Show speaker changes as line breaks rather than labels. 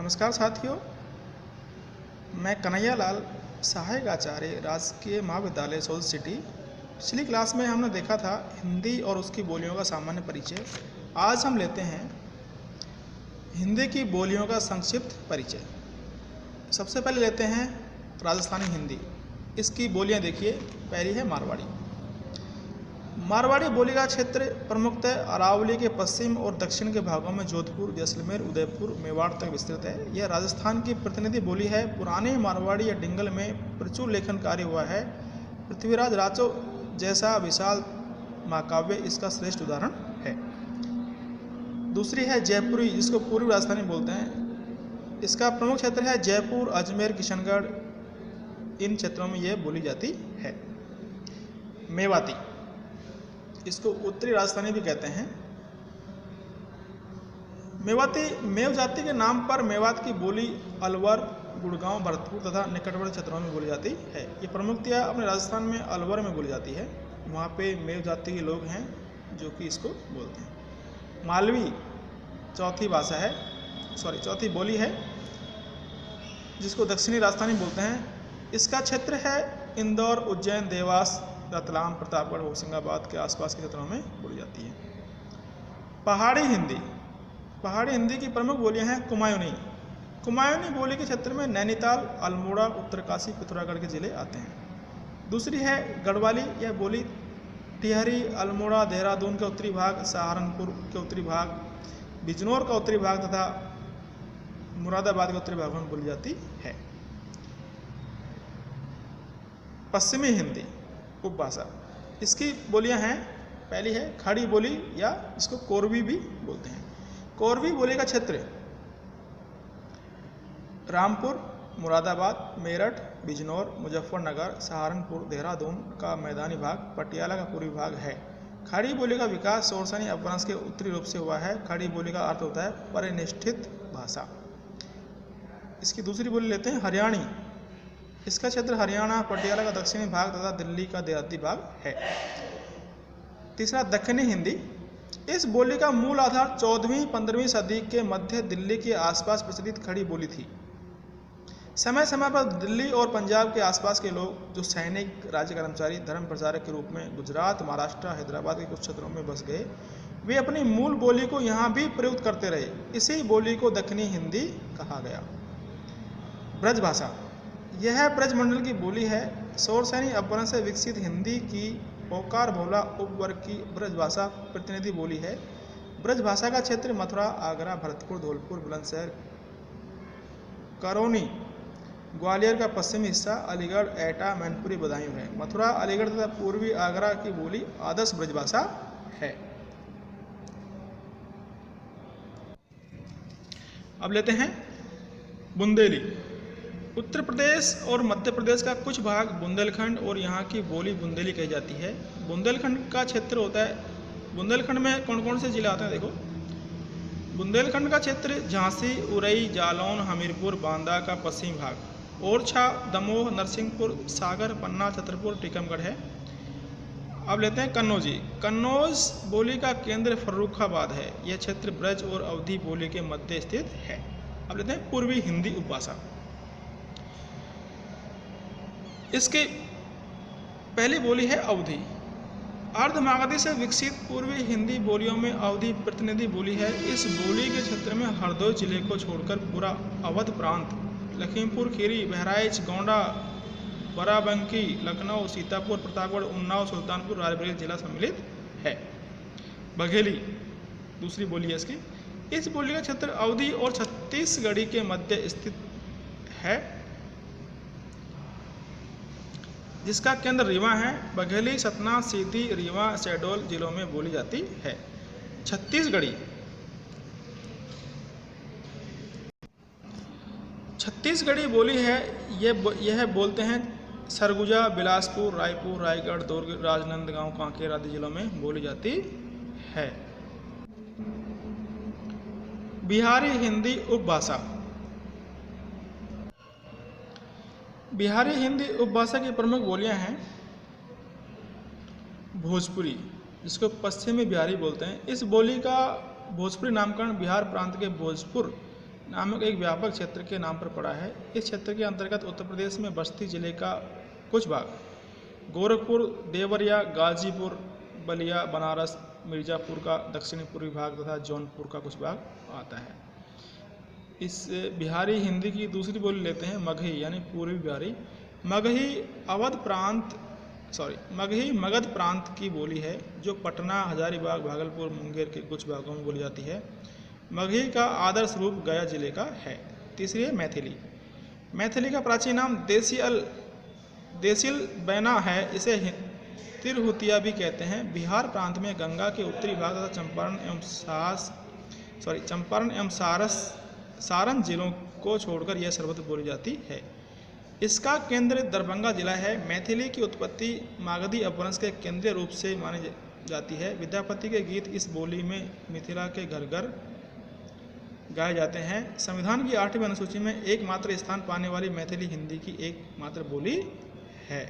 नमस्कार साथियों, मैं कन्हैया लाल, सहायक आचार्य, राजकीय महाविद्यालय सोल सिटी। पिछली क्लास में हमने देखा था हिंदी और उसकी बोलियों का सामान्य परिचय। आज हम लेते हैं हिंदी की बोलियों का संक्षिप्त परिचय। सबसे पहले लेते हैं राजस्थानी हिंदी। इसकी बोलियां देखिए। पहली है मारवाड़ी। मारवाड़ी बोली का क्षेत्र प्रमुखतः अरावली के पश्चिम और दक्षिण के भागों में जोधपुर, जैसलमेर, उदयपुर, मेवाड़ तक विस्तृत है। यह राजस्थान की प्रतिनिधि बोली है। पुराने मारवाड़ी या डिंगल में प्रचुर लेखन कार्य हुआ है। पृथ्वीराज राचो जैसा विशाल महाकाव्य इसका श्रेष्ठ उदाहरण है। दूसरी है जयपुरी, जिसको पूर्वी राजस्थानी बोलते हैं। इसका प्रमुख क्षेत्र है जयपुर, अजमेर, किशनगढ़। इन क्षेत्रों में यह बोली जाती है। मेवाती, इसको उत्तरी राजस्थानी भी कहते हैं। मेवाती मेव जाति के नाम पर मेवात की बोली अलवर, गुड़गांव, भरतपुर तथा निकटवर्ती क्षेत्रों में बोली जाती है। ये प्रमुखतया अपने राजस्थान में अलवर में बोली जाती है। वहाँ पे मेव जाति के लोग हैं जो कि इसको बोलते हैं। मालवी चौथी भाषा है, चौथी बोली है, जिसको दक्षिणी राजस्थानी बोलते हैं। इसका क्षेत्र है इंदौर, उज्जैन, देवास, रतलाम, प्रतापगढ़, होशंगाबाद के आसपास के क्षेत्रों में बोली जाती है। पहाड़ी हिंदी। पहाड़ी हिंदी की प्रमुख बोलियां हैं कुमायूनी। कुमायूनी बोली के क्षेत्र में नैनीताल, अल्मोड़ा, उत्तरकाशी, पिथौरागढ़ के जिले आते हैं। दूसरी है गढ़वाली। यह बोली टिहरी, अल्मोड़ा, देहरादून के उत्तरी भाग, सहारनपुर के उत्तरी भाग, बिजनौर का उत्तरी भाग तथा मुरादाबाद के उत्तरी भागों में बोली जाती है। पश्चिमी हिंदी उपभाषा। इसकी बोलियां हैं, पहली है खड़ी बोली या इसको कोरवी भी बोलते हैं। कोरवी बोली का क्षेत्र रामपुर, मुरादाबाद, मेरठ, बिजनौर, मुजफ्फरनगर, सहारनपुर, देहरादून का मैदानी भाग, पटियाला का पूर्वी भाग है। खड़ी बोली का विकास शौरसेनी अपभ्रंश के उत्तरी रूप से हुआ है। खड़ी बोली का अर्थ होता है परिनिष्ठित भाषा। इसकी दूसरी बोली लेते हैं हरियाणी। इसका क्षेत्र हरियाणा, पटियाला का दक्षिणी भाग तथा दिल्ली का देहाती भाग है। तीसरा दक्षिणी हिंदी। इस बोली का मूल आधार 14वीं-15वीं सदी के मध्य दिल्ली के आसपास प्रचलित खड़ी बोली थी। समय समय पर दिल्ली और पंजाब के आसपास के लोग जो सैनिक, राज्य कर्मचारी, धर्म प्रचारक के रूप में गुजरात, महाराष्ट्र, हैदराबाद के कुछ क्षेत्रों में बस गए, वे अपनी मूल बोली को यहाँ भी प्रयुक्त करते रहे। इसी बोली को दक्षिणी हिंदी कहा गया। ब्रज भाषा। यह ब्रजमंडल की बोली है। शौरसेनी अपभ्रंश से विकसित हिंदी की ओकार भोला उपवर्ग की ब्रज भाषा प्रतिनिधि बोली है। ब्रज भाषा का क्षेत्र मथुरा, आगरा, भरतपुर, धौलपुर, बुलंदशहर, करौनी, ग्वालियर का पश्चिमी हिस्सा, अलीगढ़, एटा, मैनपुरी, बदायूं है। मथुरा, अलीगढ़ तथा पूर्वी आगरा की बोली आदर्श ब्रज भाषा है। अब लेते हैं बुंदेली। उत्तर प्रदेश और मध्य प्रदेश का कुछ भाग बुंदेलखंड और यहाँ की बोली बुंदेली कही जाती है। बुंदेलखंड का क्षेत्र होता है। बुंदेलखंड में कौन कौन से जिले आते हैं देखो। बुंदेलखंड का क्षेत्र झांसी, उरई, जालौन, हमीरपुर, बांदा का पश्चिमी भाग, ओरछा, दमोह, नरसिंहपुर, सागर, पन्ना, छतरपुर, टीकमगढ़ है। अब लेते हैं कन्नौजी। कन्नौज बोली का केंद्र फर्रुखाबाद है। यह क्षेत्र ब्रज और अवधी बोली के मध्य स्थित है। अब लेते हैं पूर्वी हिंदी उपभाषा। इसकी पहली बोली है अवधी। अर्धमागधी से विकसित पूर्वी हिंदी बोलियों में अवधी प्रतिनिधि बोली है। इस बोली के क्षेत्र में हरदोई जिले को छोड़कर पूरा अवध प्रांत, लखीमपुर खीरी, बहराइच, गोंडा, बाराबंकी, लखनऊ, सीतापुर, प्रतापगढ़, उन्नाव, सुल्तानपुर, रायबरेली जिला सम्मिलित है। बघेली दूसरी बोली है इसकी। इस बोली का क्षेत्र अवधी और छत्तीसगढ़ी के मध्य स्थित है, जिसका केंद्र रीवा है। बघेली सतना, सीधी, रीवा, शहडोल जिलों में बोली जाती है। छत्तीसगढ़ी। छत्तीसगढ़ी बोली है। यह बोलते हैं सरगुजा, बिलासपुर, रायपुर, रायगढ़, दुर्ग, राजनांदगांव, कांकेर आदि जिलों में बोली जाती है। बिहारी हिंदी उपभाषा। बिहारी हिंदी उपभाषा की प्रमुख बोलियां हैं भोजपुरी, जिसको पश्चिमी बिहारी बोलते हैं। इस बोली का भोजपुरी नामकरण बिहार प्रांत के भोजपुर नामक एक व्यापक क्षेत्र के नाम पर पड़ा है। इस क्षेत्र के अंतर्गत उत्तर प्रदेश में बस्ती जिले का कुछ भाग, गोरखपुर, देवरिया, गाजीपुर, बलिया, बनारस, मिर्ज़ापुर का दक्षिणी पूर्वी भाग तथा जौनपुर का कुछ भाग आता है। इस बिहारी हिंदी की दूसरी बोली लेते हैं मगही यानी पूर्वी बिहारी। मगही मगध प्रांत की बोली है जो पटना, हजारीबाग, भागलपुर, मुंगेर के कुछ भागों में बोली जाती है। मगही का आदर्श रूप गया जिले का है। तीसरी है मैथिली। मैथिली का प्राचीन नाम देसिल बैना है। इसे तिरहुतिया भी कहते हैं। बिहार प्रांत में गंगा के उत्तरी भाग तथा चंपारण एवं सारण जिलों को छोड़कर यह सर्वत्र बोली जाती है। इसका केंद्र दरभंगा जिला है। मैथिली की उत्पत्ति मागधी अपभ्रंश के केंद्रीय रूप से मानी जाती है। विद्यापति के गीत इस बोली में मिथिला के घर घर गाए जाते हैं। संविधान की 8वीं अनुसूची में एकमात्र स्थान पाने वाली मैथिली हिंदी की एकमात्र बोली है।